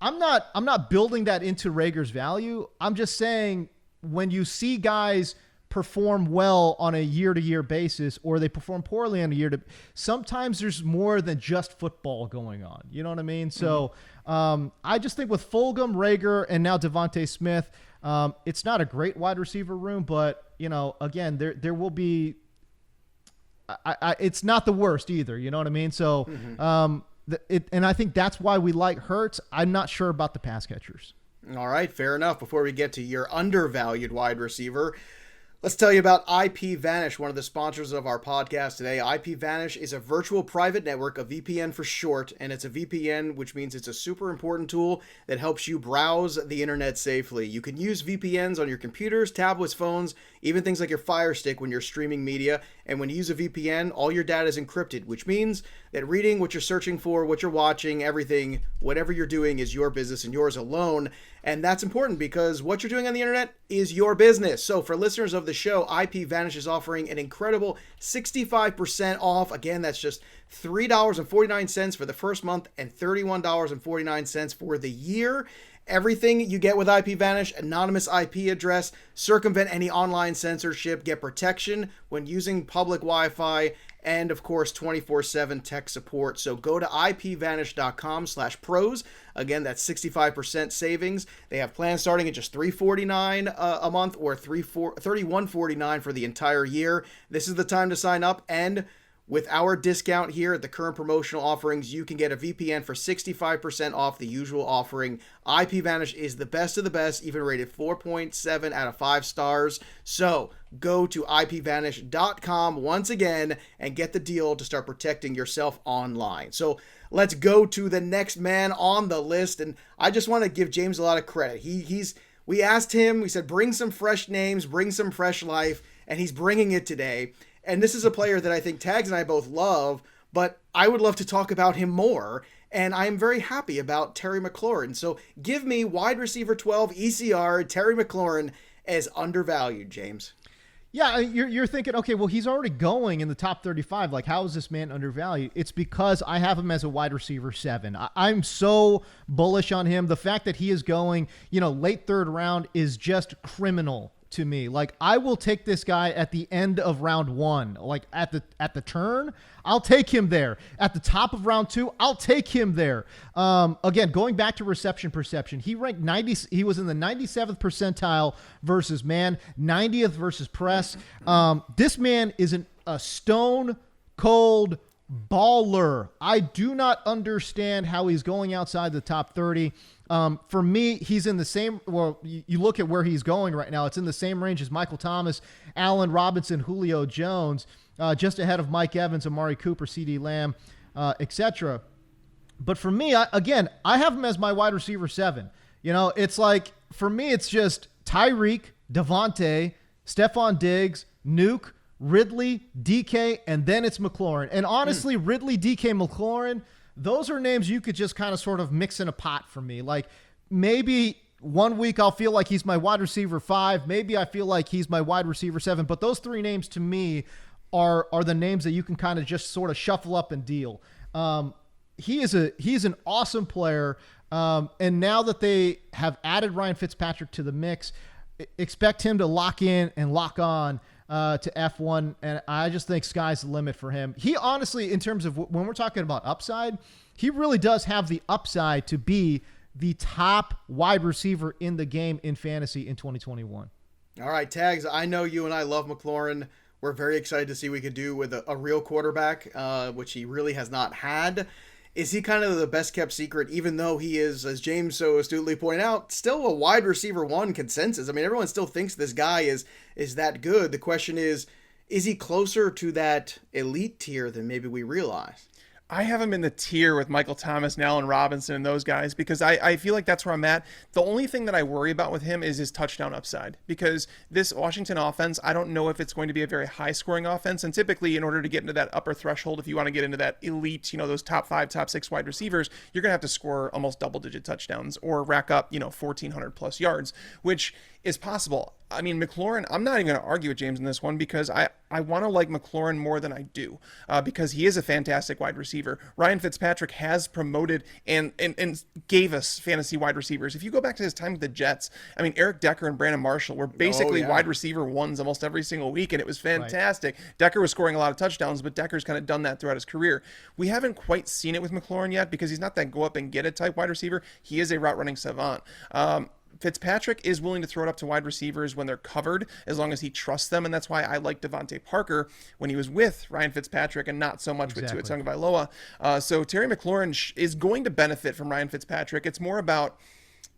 I'm not building that into Reagor's value. I'm just saying when you see guys perform well on a year-to-year basis or they perform poorly on a year-to, sometimes there's more than just football going on. You know what I mean? So I just think with Fulgham, Reagor, and now DeVonta Smith, it's not a great wide receiver room, but again, there will be. It's not the worst either. You know what I mean? So. And I think that's why we like Hurts. I'm not sure about the pass catchers. All right, fair enough. Before we get to your undervalued wide receiver, let's tell you about IP Vanish, one of the sponsors of our podcast today. IP Vanish is a virtual private network, a VPN for short, and it's a VPN, which means it's a super important tool that helps you browse the internet safely. You can use VPNs on your computers, tablets, phones, even things like your Fire Stick when you're streaming media. And when you use a VPN, all your data is encrypted, which means that reading what you're searching for, what you're watching, everything, whatever you're doing is your business and yours alone. And that's important because what you're doing on the internet is your business. So for listeners of the show, IP Vanish is offering an incredible 65% off. Again, that's just $3.49 for the first month and $31.49 for the year. Everything you get with IP Vanish, anonymous IP address, circumvent any online censorship, get protection when using public Wi-Fi, and of course 24/7 tech support. So go to ipvanish.com/pros. Again, that's 65% savings. They have plans starting at just $349 a month or $31.49 for the entire year. This is the time to sign up, and with our discount here at the current promotional offerings, you can get a VPN for 65% off the usual offering. IP Vanish is the best of the best, even rated 4.7 out of 5 stars. So go to ipvanish.com once again and get the deal to start protecting yourself online. So let's go to the next man on the list. And I just want to give James a lot of credit. We asked him, we said, bring some fresh names, bring some fresh life, and he's bringing it today. And this is a player that I think Tags and I both love, but I would love to talk about him more. And I am very happy about Terry McLaurin. So give me wide receiver 12 ECR, Terry McLaurin, as undervalued, James. Yeah, you're thinking, okay, well, he's already going in the top 35. Like, how is this man undervalued? It's because I have him as a wide receiver 7. I'm so bullish on him. The fact that he is going, late third round is just criminal to me. Like, I will take this guy at the end of round 1, like at the turn, I'll take him there. At the top of round 2, I'll take him there. Again, going back to reception perception, he ranked 90. He was in the 97th percentile versus man, 90th versus press. This man is a stone cold baller. I do not understand how he's going outside the top 30. For me, he's in the same, well, you look at where he's going right now. It's in the same range as Michael Thomas, Allen Robinson, Julio Jones, just ahead of Mike Evans, Amari Cooper, CeeDee Lamb, etc. But for me, I have him as my wide receiver 7. It's like, for me, it's just Tyreek, Devontae, Stephon Diggs, Nuke, Ridley, DK, and then it's McLaurin. And honestly, Ridley, DK, McLaurin, those are names you could just kind of sort of mix in a pot for me. Like, maybe one week I'll feel like he's my wide receiver 5. Maybe I feel like he's my wide receiver 7. But those 3 names to me are the names that you can kind of just sort of shuffle up and deal. He's an awesome player. And now that they have added Ryan Fitzpatrick to the mix, expect him to lock in and lock on to F1, and I just think sky's the limit for him. He honestly, in terms of when we're talking about upside, he really does have the upside to be the top wide receiver in the game in fantasy in 2021. All right, Tags, I know you and I love McLaurin. We're very excited to see what we could do with a real quarterback, which he really has not had. Is he kind of the best kept secret, even though he is, as James so astutely pointed out, still a wide receiver one consensus? I mean, everyone still thinks this guy is that good. The question is he closer to that elite tier than maybe we realize? I have him in the tier with Michael Thomas and Allen Robinson and those guys because I feel like that's where I'm at. The only thing that I worry about with him is his touchdown upside, because this Washington offense, I don't know if it's going to be a very high scoring offense. And typically, in order to get into that upper threshold, if you want to get into that elite, those top 5, top 6 wide receivers, you're going to have to score almost double digit touchdowns or rack up, 1,400 plus yards, which is possible. I mean, McLaurin, I'm not even going to argue with James in this one because I want to like McLaurin more than I do because he is a fantastic wide receiver. Ryan Fitzpatrick has promoted and gave us fantasy wide receivers. If you go back to his time with the Jets, I mean, Eric Decker and Brandon Marshall were basically wide receiver ones almost every single week, and it was fantastic. Right. Decker was scoring a lot of touchdowns, but Decker's kind of done that throughout his career. We haven't quite seen it with McLaurin yet because he's not that go up and get it type wide receiver. He is a route running savant. Fitzpatrick is willing to throw it up to wide receivers when they're covered, as long as he trusts them, and that's why I like Devontae Parker when he was with Ryan Fitzpatrick and not so much with Tua Tagovailoa. So Terry McLaurin is going to benefit from Ryan Fitzpatrick. It's more about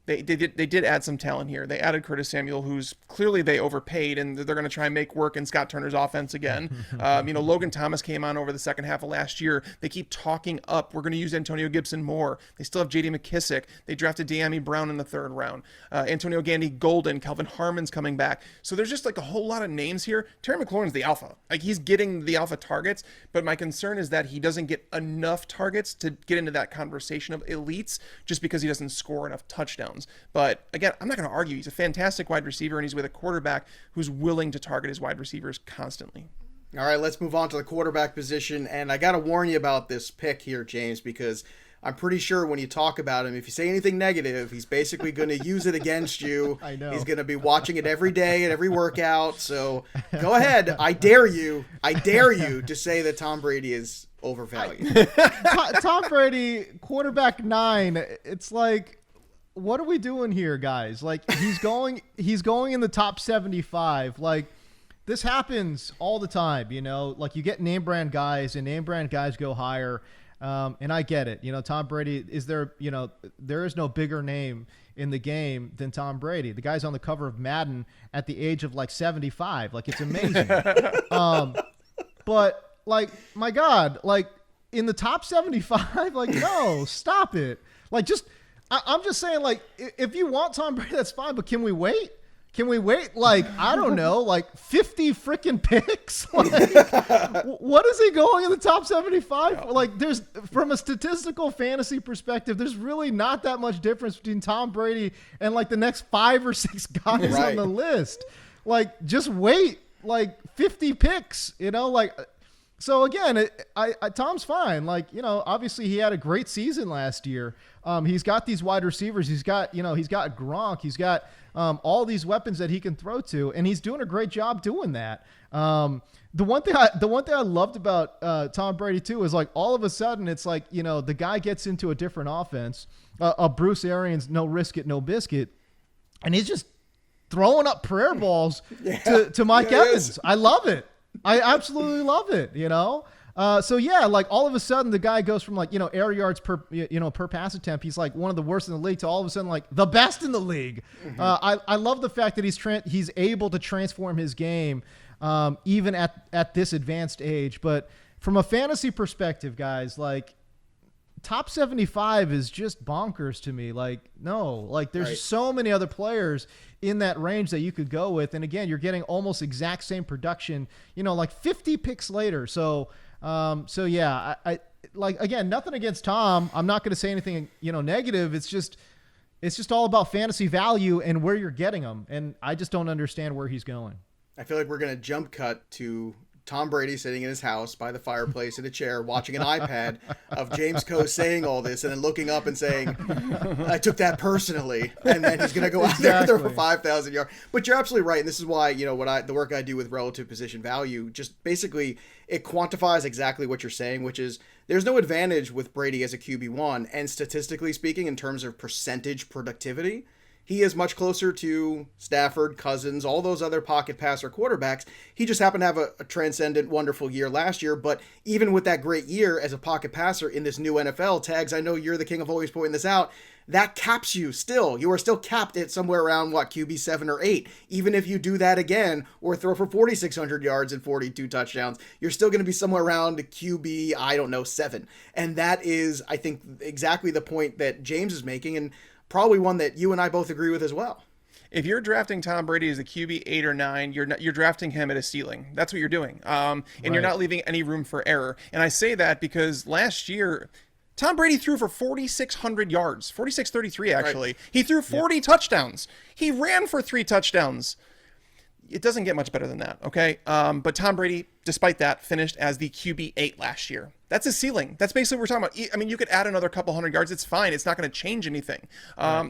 they did add some talent here. They added Curtis Samuel, who's clearly they overpaid, and they're going to try and make work in Scott Turner's offense again. Logan Thomas came on over the second half of last year. They keep talking up. We're going to use Antonio Gibson more. They still have J.D. McKissick. They drafted De'Ami Brown in the 3rd round. Antonio Gandy Golden, Kelvin Harmon's coming back. So there's just like a whole lot of names here. Terry McLaurin's the alpha. Like, he's getting the alpha targets, but my concern is that he doesn't get enough targets to get into that conversation of elites just because he doesn't score enough touchdowns. But again, I'm not going to argue. He's a fantastic wide receiver, and he's with a quarterback who's willing to target his wide receivers constantly. All right, let's move on to the quarterback position. And I got to warn you about this pick here, James, because I'm pretty sure when you talk about him, if you say anything negative, he's basically going to use it against you. I know. He's going to be watching it every day at every workout. So go ahead. I dare you to say that Tom Brady is overvalued. Tom Brady, quarterback 9. It's like, what are we doing here, guys? Like, he's going in the top 75. Like, this happens all the time, like you get name brand guys and name brand guys go higher. And I get it. Tom Brady there is no bigger name in the game than Tom Brady. The guy's on the cover of Madden at the age of like 75. Like, it's amazing. But like, my God, like in the top 75, like, no, stop it. Like, I'm just saying, like, if you want Tom Brady, that's fine, but can we wait? Can we wait, like, I don't know, like 50 freaking picks? Like, what is he going in the top 75? Like, there's, from a statistical fantasy perspective, there's really not that much difference between Tom Brady and, like, the next 5 or 6 guys on the list. Like, just wait, like, 50 picks, like... So again, Tom's fine. Like, obviously he had a great season last year. He's got these wide receivers. He's got Gronk. He's got all these weapons that he can throw to, and he's doing a great job doing that. The one thing I loved about Tom Brady too is, like, all of a sudden it's like, the guy gets into a different offense, a Bruce Arians, no risk it, no biscuit, and he's just throwing up prayer balls to Mike Evans. I love it. I absolutely love it, So yeah, like, all of a sudden the guy goes from, like, air yards per pass attempt. He's like one of the worst in the league to all of a sudden like the best in the league. Mm-hmm. I love the fact that he's able to transform his game even at this advanced age. But from a fantasy perspective, guys, like, top 75 is just bonkers to me. Like, no, like, there's so many other players in that range that you could go with. And again, you're getting almost exact same production, like 50 picks later. So yeah, I like, again, nothing against Tom. I'm not going to say anything, negative. It's just all about fantasy value and where you're getting them. And I just don't understand where he's going. I feel like we're going to jump cut to Tom Brady sitting in his house by the fireplace in a chair watching an iPad of James Koh saying all this and then looking up and saying, I took that personally. And then he's going to go out there and throw for 5,000 yards. But you're absolutely right. And this is why, the work I do with relative position value, just basically it quantifies exactly what you're saying, which is there's no advantage with Brady as a QB1, and statistically speaking, in terms of percentage productivity, he is much closer to Stafford, Cousins, all those other pocket passer quarterbacks. He just happened to have a transcendent, wonderful year last year, but even with that great year as a pocket passer in this new NFL, Tags, I know you're the king of always pointing this out, that caps you still. You are still capped at somewhere around, QB 7 or 8. Even if you do that again or throw for 4,600 yards and 42 touchdowns, you're still going to be somewhere around QB, 7. And that is, I think, exactly the point that James is making, and probably one that you and I both agree with as well. If you're drafting Tom Brady as a QB 8 or 9, you're drafting him at a ceiling. That's what you're doing. And you're not leaving any room for error. And I say that because last year, Tom Brady threw for 4,600 yards, 4,633 actually. Right. He threw 40 touchdowns. He ran for 3 touchdowns. It doesn't get much better than that, okay? But Tom Brady, despite that, finished as the QB 8 last year. That's a ceiling. That's basically what we're talking about. I mean, you could add another couple hundred yards. It's fine. It's not going to change anything.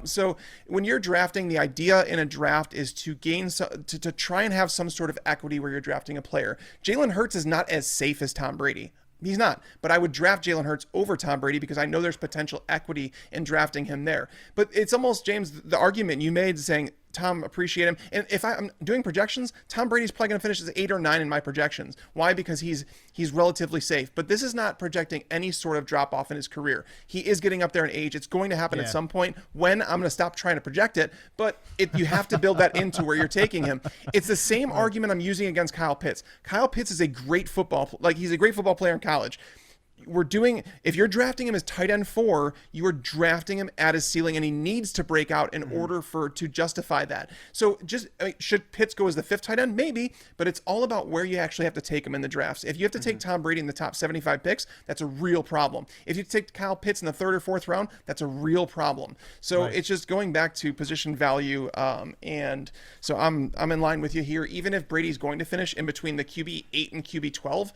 So when you're drafting, the idea in a draft is to gain to try and have some sort of equity where you're drafting a player. Jalen Hurts is not as safe as Tom Brady. He's not, but I would draft Jalen Hurts over Tom Brady because I know there's potential equity in drafting him there. But it's almost, James, the argument you made saying, Tom, appreciate him. And if I'm doing projections, Tom Brady's probably going to finish as 8 or 9 in my projections. Why? Because he's relatively safe. But this is not projecting any sort of drop off in his career. He is getting up there in age. It's going to happen at some point when I'm going to stop trying to project it. But you have to build that into where you're taking him. It's the same argument I'm using against Kyle Pitts. Kyle Pitts is a great he's a great football player in college. If you're drafting him as tight end 4, you are drafting him at his ceiling, and he needs to break out in order to justify that. So should Pitts go as the 5th tight end? Maybe, but it's all about where you actually have to take him in the drafts. If you have to take Tom Brady in the top 75 picks, that's a real problem. If you take Kyle Pitts in the 3rd or 4th round, that's a real problem. So It's just going back to position value. And so I'm in line with you here. Even if Brady's going to finish in between the QB 8 and QB 12,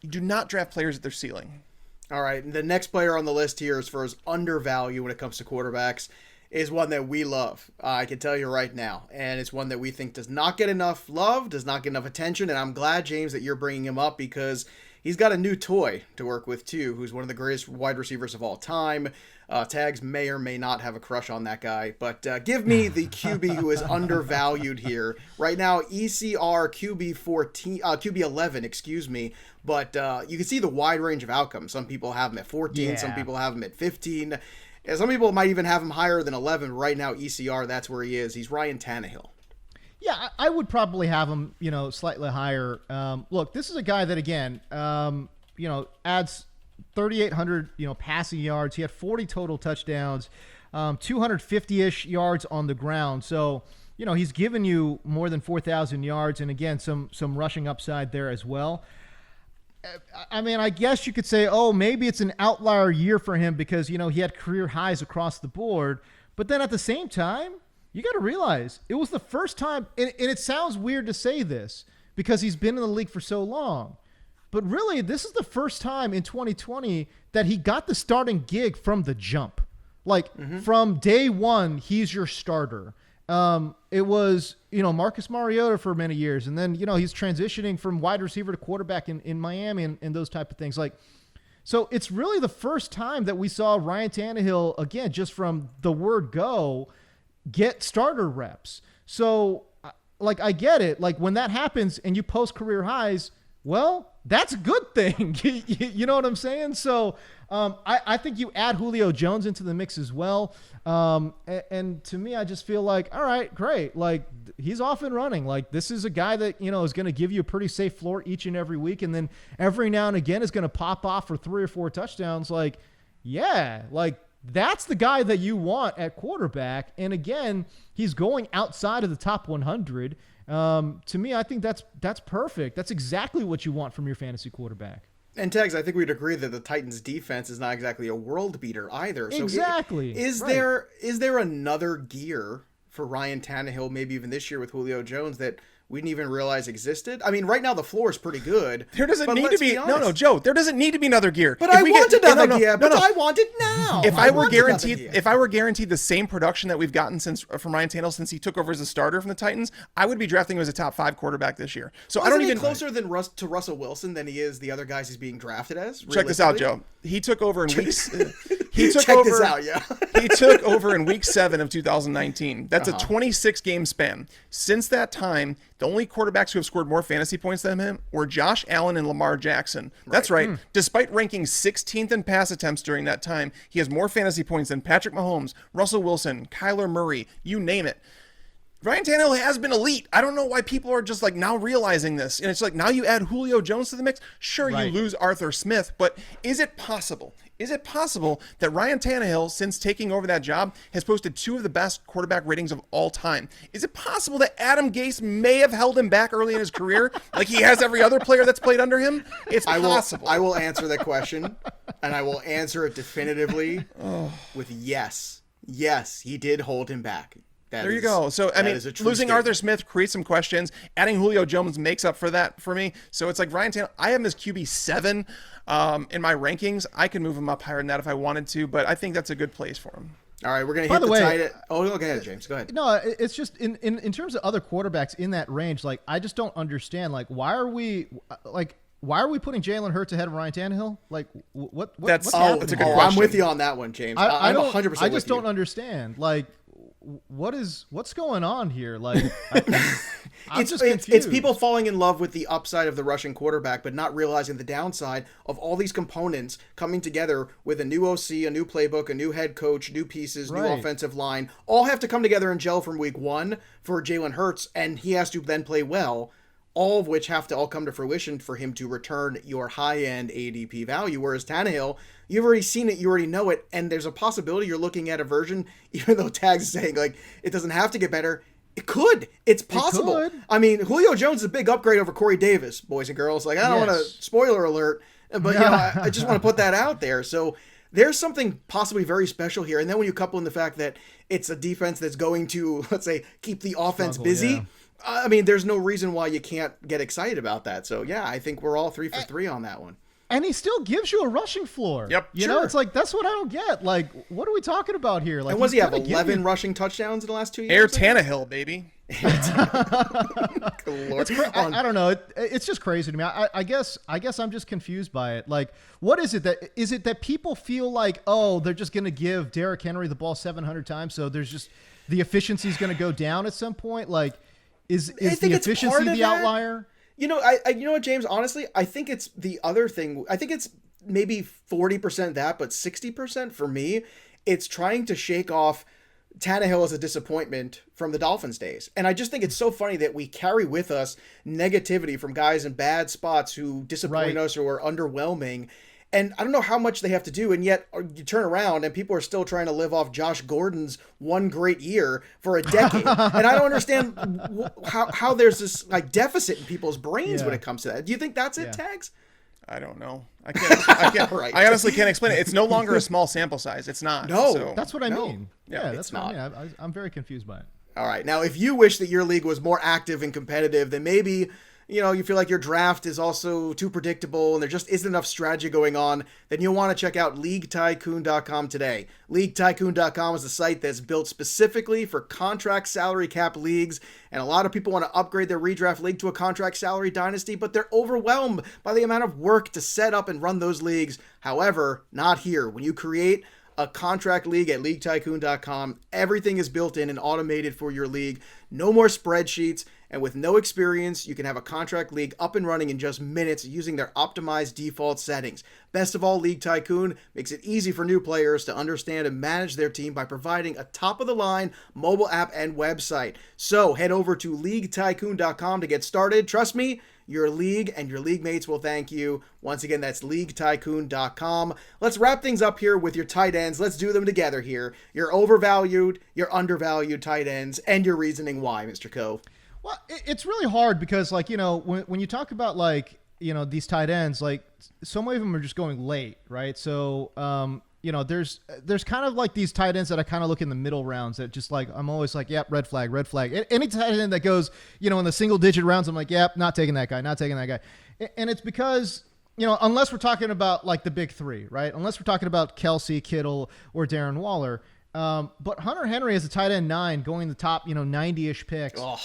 you do not draft players at their ceiling. All right, the next player on the list here, as far as undervalue when it comes to quarterbacks, is one that we love. I can tell you right now. And it's one that we think does not get enough love, does not get enough attention. And I'm glad, James, that you're bringing him up because he's got a new toy to work with, too, who's one of the greatest wide receivers of all time. Tags may or may not have a crush on that guy, but give me the QB who is undervalued here. Right now, ECR QB 11, excuse me, but you can see the wide range of outcomes. Some people have him at 14, some people have him at 15. Some people might even have him higher than 11. Right now, ECR, that's where he is. He's Ryan Tannehill. Yeah, I would probably have him, slightly higher. Look, this is a guy that, again, adds 3,800, passing yards. He had 40 total touchdowns, 250-ish yards on the ground. So, he's given you more than 4,000 yards, and again, some rushing upside there as well. I mean, I guess you could say, maybe it's an outlier year for him because, he had career highs across the board. But then at the same time, you got to realize it was the first time, and it sounds weird to say this because he's been in the league for so long. But really, this is the first time in 2020 that he got the starting gig from the jump. From day one, he's your starter. It was, Marcus Mariota for many years. And then, he's transitioning from wide receiver to quarterback in Miami and those type of things. So it's really the first time that we saw Ryan Tannehill, again, just from the word go, get starter reps. So, I get it. When that happens and you post career highs, well, that's a good thing. You know what I'm saying? So I think you add Julio Jones into the mix as well. And to me, I just feel like, all right, great. He's off and running. This is a guy that, is going to give you a pretty safe floor each and every week. And then every now and again is going to pop off for 3 or 4 touchdowns. That's the guy that you want at quarterback. And again, he's going outside of the top 100. To me, I think that's perfect. That's exactly what you want from your fantasy quarterback. And Tags, I think we'd agree that the Titans' defense is not exactly a world beater either. So exactly. Is there another gear for Ryan Tannehill, maybe even this year with Julio Jones, that we didn't even realize existed. I mean, right now the floor is pretty good. There doesn't need to be no, Joe. There doesn't need to be another gear. But I want another gear. But I want it now. If I were guaranteed the same production that we've gotten from Ryan Tannehill since he took over as a starter from the Titans, I would be drafting him as a top 5 quarterback this year. So I don't even closer to Russell Wilson than he is the other guys he's being drafted as. Check this out, Joe. He took over in weeks. He took over. He took over in week 7 of 2019. That's a 26 game span. Since that time, the only quarterbacks who have scored more fantasy points than him were Josh Allen and Lamar Jackson. That's right. Despite ranking 16th in pass attempts during that time, he has more fantasy points than Patrick Mahomes, Russell Wilson, Kyler Murray, you name it. Ryan Tannehill has been elite. I don't know why people are just like now realizing this. And it's like now you add Julio Jones to the mix. Sure, you lose Arthur Smith, but is it possible? Is it possible that Ryan Tannehill, since taking over that job, has posted 2 of the best quarterback ratings of all time? Is it possible that Adam Gase may have held him back early in his career, like he has every other player that's played under him? It's possible. I will answer that question, and I will answer it definitively with yes. Yes, he did hold him back. There you go. So, I mean, losing Arthur Smith creates some questions. Adding Julio Jones makes up for that for me. So it's like Ryan Tannehill. I have him as QB 7 in my rankings. I can move him up higher than that if I wanted to, but I think that's a good place for him. All right, we're going to hit the tight end. Oh, go ahead, James. Go ahead. No, it's just in terms of other quarterbacks in that range, like, I just don't understand. Like, why are we putting Jalen Hurts ahead of Ryan Tannehill? Like, what's happening? That's a good question. I'm with you on that one, James. I'm 100% with you. I just don't understand. Like, what's going on here? Like, I'm just confused. It's people falling in love with the upside of the rushing quarterback, but not realizing the downside of all these components coming together with a new OC, a new playbook, a new head coach, new pieces, new offensive line, all have to come together and gel from week 1 for Jalen Hurts, and he has to then play well, all of which have to all come to fruition for him to return your high-end ADP value. Whereas Tannehill, you've already seen it, you already know it, and there's a possibility you're looking at a version, even though Tag's saying, like, it doesn't have to get better. It could. It's possible. It could. I mean, Julio Jones is a big upgrade over Corey Davis, boys and girls. Like, I don't want to, spoiler alert, but you know, I just want to put that out there. So there's something possibly very special here. And then when you couple in the fact that it's a defense that's going to, let's say, keep the offense busy, I mean, there's no reason why you can't get excited about that. So, yeah, I think we're all 3 for 3 on that one. And he still gives you a rushing floor. Yep. You know, it's like, that's what I don't get. Like, what are we talking about here? Like, and was he have 11 rushing touchdowns in the last 2 years? Air Tannehill, baby. Lord. I don't know. It's just crazy to me. I guess I'm just confused by it. Like, what is it that people feel like, oh, they're just going to give Derrick Henry the ball 700 times, so there's just the efficiency is going to go down at some point? Like, is the efficiency the outlier? You know, you know what, James? Honestly, I think it's the other thing. I think it's maybe 40% that, but 60% for me, it's trying to shake off Tannehill as a disappointment from the Dolphins days. And I just think it's so funny that we carry with us negativity from guys in bad spots who disappoint us or are underwhelming. And I don't know how much they have to do, and yet you turn around and people are still trying to live off Josh Gordon's one great year for a decade. And I don't understand how there's this like deficit in people's brains when it comes to that. Do you think that's it, Tags? I don't know. I can't. Right. I honestly can't explain it. It's no longer a small sample size. It's not. No, so. That's what I mean. Yeah, that's what I mean. I'm very confused by it. All right. Now, if you wish that your league was more active and competitive, then maybe, you know, you feel like your draft is also too predictable and there just isn't enough strategy going on, then you'll want to check out LeagueTycoon.com today. LeagueTycoon.com is a site that's built specifically for contract salary cap leagues, and a lot of people want to upgrade their redraft league to a contract salary dynasty, but they're overwhelmed by the amount of work to set up and run those leagues. However, not here. When you create a contract league at LeagueTycoon.com, everything is built in and automated for your league. No more spreadsheets. And with no experience, you can have a contract league up and running in just minutes using their optimized default settings. Best of all, League Tycoon makes it easy for new players to understand and manage their team by providing a top-of-the-line mobile app and website. So head over to LeagueTycoon.com to get started. Trust me, your league and your league mates will thank you. Once again, that's LeagueTycoon.com. Let's wrap things up here with your tight ends. Let's do them together here. Your overvalued, your undervalued tight ends, and your reasoning why, Mr. Koh. Well, it's really hard because, like, you know, when you talk about, like, you know, these tight ends, like, so many of them are just going late, right? So, there's kind of like these tight ends that I kind of look in the middle rounds that just like, I'm always like, yep, red flag. Any tight end that goes, in the single digit rounds, I'm like, yep, not taking that guy. And it's because, unless we're talking about like the big three, right? Unless we're talking about Kelsey, Kittle, or Darren Waller. But Hunter Henry as a tight end 9 going the top, 90-ish picks. Oh.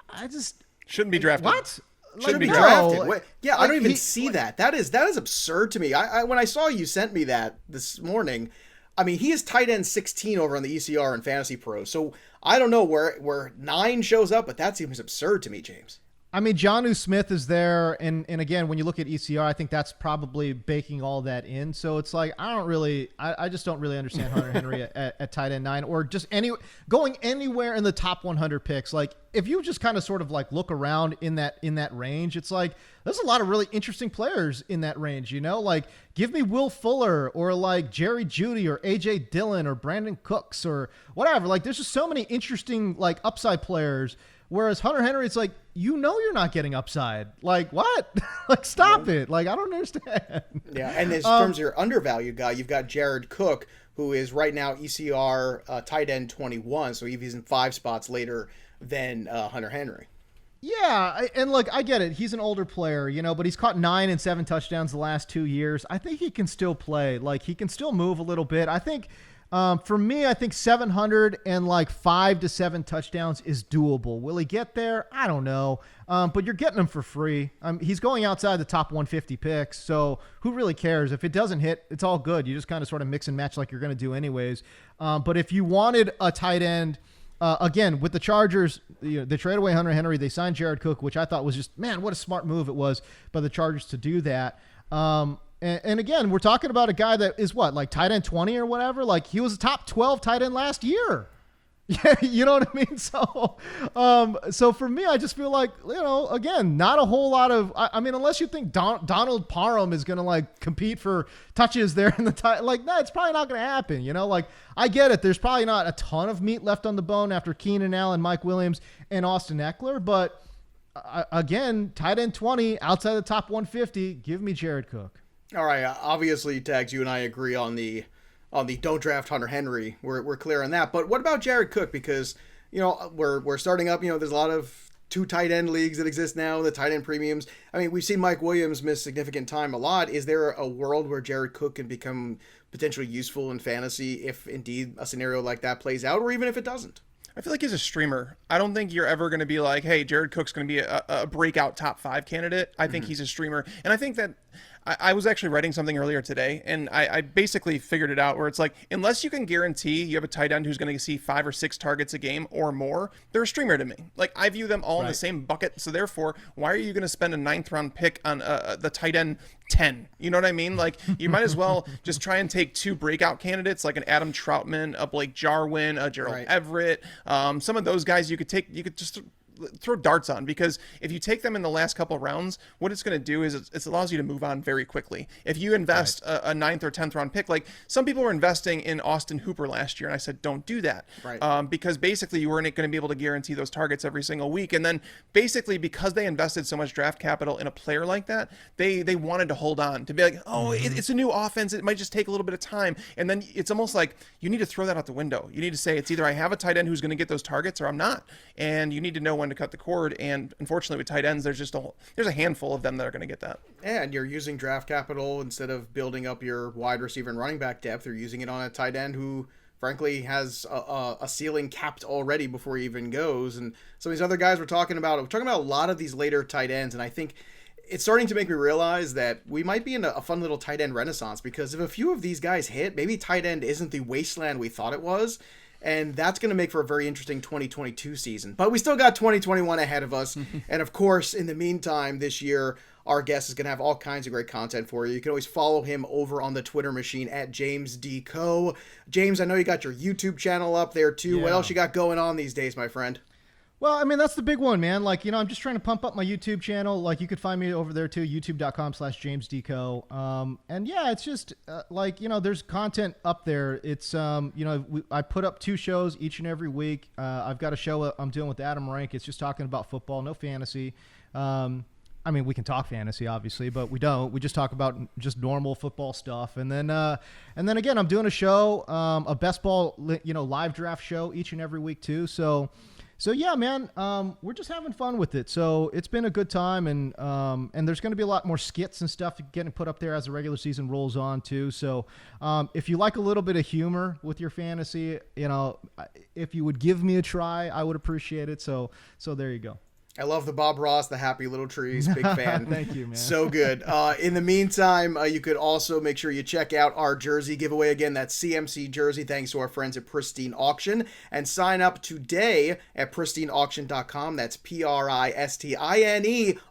I just shouldn't be drafted. What? Shouldn't be drafted. Wait, yeah, I don't even see that. That is absurd to me. I when I saw you sent me that this morning, I mean, he is tight end 16 over on the ECR and FantasyPros. So I don't know where 9 shows up, but that seems absurd to me, James. I mean, Jonnu Smith is there, and again, when you look at ECR, I think that's probably baking all that in. So it's like I just don't really understand Hunter Henry at tight end 9, or just going anywhere in the top 100 picks. Like if you just kind of sort of like look around in that range, it's like there's a lot of really interesting players in that range. Like give me Will Fuller or like Jerry Jeudy or AJ Dillon or Brandon Cooks or whatever. Like there's just so many interesting like upside players. Whereas Hunter Henry, it's like, you're not getting upside. Like, what? Like, stop it. Like, I don't understand. Yeah, and in terms of your undervalued guy, you've got Jared Cook, who is right now ECR tight end 21, so he's in 5 spots later than Hunter Henry. Yeah, and look, I get it. He's an older player, but he's caught 9 and 7 touchdowns the last 2 years. I think he can still play. Like, he can still move a little bit. I think... for me, I think 700 and like 5 to 7 touchdowns is doable. Will he get there? I don't know. But you're getting him for free. He's going outside the top 150 picks. So who really cares? If it doesn't hit, it's all good. You just kind of sort of mix and match like you're going to do anyways. But if you wanted a tight end, again, with the Chargers, they trade away Hunter Henry. They signed Jared Cook, which I thought was just, man, what a smart move it was by the Chargers to do that. And again, we're talking about a guy that is what, like tight end 20 or whatever. Like he was a top 12 tight end last year. Yeah, you know what I mean? So for me, I just feel like, again, not a whole lot of, I mean, unless you think Donald Parham is going to like compete for touches there in the tight, like, no, it's probably not going to happen. Like I get it. There's probably not a ton of meat left on the bone after Keenan Allen, Mike Williams, and Austin Eckler. But again, tight end 20 outside the top 150, give me Jared Cook. All right, obviously, Tags, you and I agree on the don't draft Hunter Henry. We're clear on that. But what about Jared Cook? Because we're starting up. There's a lot of 2 tight end leagues that exist now. The tight end premiums. I mean, we've seen Mike Williams miss significant time a lot. Is there a world where Jared Cook can become potentially useful in fantasy if indeed a scenario like that plays out, or even if it doesn't? I feel like he's a streamer. I don't think you're ever going to be like, hey, Jared Cook's going to be a breakout top 5 candidate. I think he's a streamer. And I think that I was actually writing something earlier today, and I basically figured it out where it's like, unless you can guarantee you have a tight end who's going to see 5 or 6 targets a game or more, they're a streamer to me. Like, I view them all in the same bucket. So therefore, why are you going to spend a 9th round pick on the tight end 10? You know what I mean? Like, you might as well just try and take 2 breakout candidates, like an Adam Troutman, a Blake Jarwin, a Gerald Everett. Some of those guys you could just throw darts on, because if you take them in the last couple of rounds, what it's going to do is it allows you to move on very quickly. If you invest a 9th or 10th round pick, like some people were investing in Austin Hooper last year, and I said, don't do that. Because basically you weren't going to be able to guarantee those targets every single week. And then basically because they invested so much draft capital in a player like that, they wanted to hold on to be like, it's a new offense. It might just take a little bit of time. And then it's almost like you need to throw that out the window. You need to say, it's either I have a tight end who's going to get those targets or I'm not. And you need to know when to cut the cord. And unfortunately with tight ends, there's a handful of them that are going to get that. And you're using draft capital instead of building up your wide receiver and running back depth. You're using it on a tight end who frankly has a ceiling capped already before he even goes. And some of these other guys we're talking about a lot of these later tight ends. And I think it's starting to make me realize that we might be in a fun little tight end renaissance, because if a few of these guys hit, maybe tight end isn't the wasteland we thought it was. And that's going to make for a very interesting 2022 season. But we still got 2021 ahead of us. And of course, in the meantime, this year, our guest is going to have all kinds of great content for you. You can always follow him over on the Twitter machine at James Koh. James, I know you got your YouTube channel up there too. Yeah. What else you got going on these days, my friend? Well, I mean, that's the big one, man. Like, I'm just trying to pump up my YouTube channel. Like, you could find me over there too, youtube.com/JamesDeCo. And yeah, it's just there's content up there. It's, I put up 2 shows each and every week. I've got a show I'm doing with Adam Rank. It's just talking about football, no fantasy. I mean, we can talk fantasy, obviously, but we don't. We just talk about just normal football stuff. And then again, I'm doing a show, a best ball, live draft show each and every week too. So yeah, man, we're just having fun with it. So it's been a good time, and there's going to be a lot more skits and stuff getting put up there as the regular season rolls on too. So if you like a little bit of humor with your fantasy, if you would give me a try, I would appreciate it. So there you go. I love the Bob Ross, the Happy Little Trees. Big fan. Thank you, man. So good. In the meantime, you could also make sure you check out our jersey giveaway. Again, that's CMC jersey, thanks to our friends at Pristine Auction. And sign up today at pristineauction.com. That's PRISTINE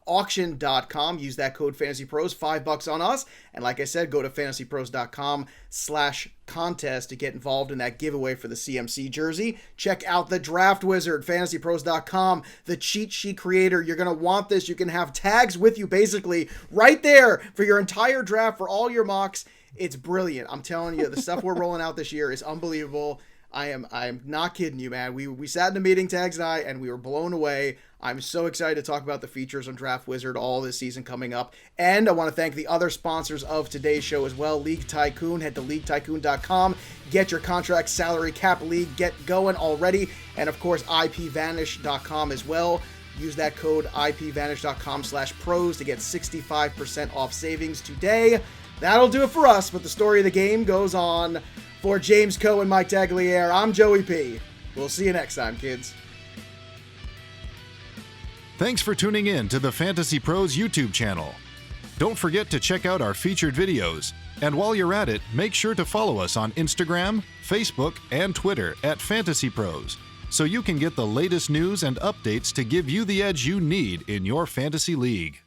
auction.com. Use that code FantasyPros, $5 on us. And like I said, go to fantasypros.com/contest to get involved in that giveaway for the CMC jersey. Check out the Draft Wizard, fantasypros.com, the cheat sheet creator. You're going to want this. You can have tags with you basically right there for your entire draft, for all your mocks. It's brilliant. I'm telling you, the stuff we're rolling out this year is unbelievable. I am not kidding you, man. We sat in a meeting, Tags and I, and we were blown away. I'm so excited to talk about the features on Draft Wizard all this season coming up. And I want to thank the other sponsors of today's show as well. League Tycoon. Head to leaguetycoon.com. Get your contract salary cap league. Get going already. And of course, IPVanish.com as well. Use that code IPVanish.com/pros to get 65% off savings today. That'll do it for us, but the story of the game goes on. For James Koh and Mike Tagliere, I'm Joey P. We'll see you next time, kids. Thanks for tuning in to the Fantasy Pros YouTube channel. Don't forget to check out our featured videos. And while you're at it, make sure to follow us on Instagram, Facebook, and Twitter at Fantasy Pros, so you can get the latest news and updates to give you the edge you need in your fantasy league.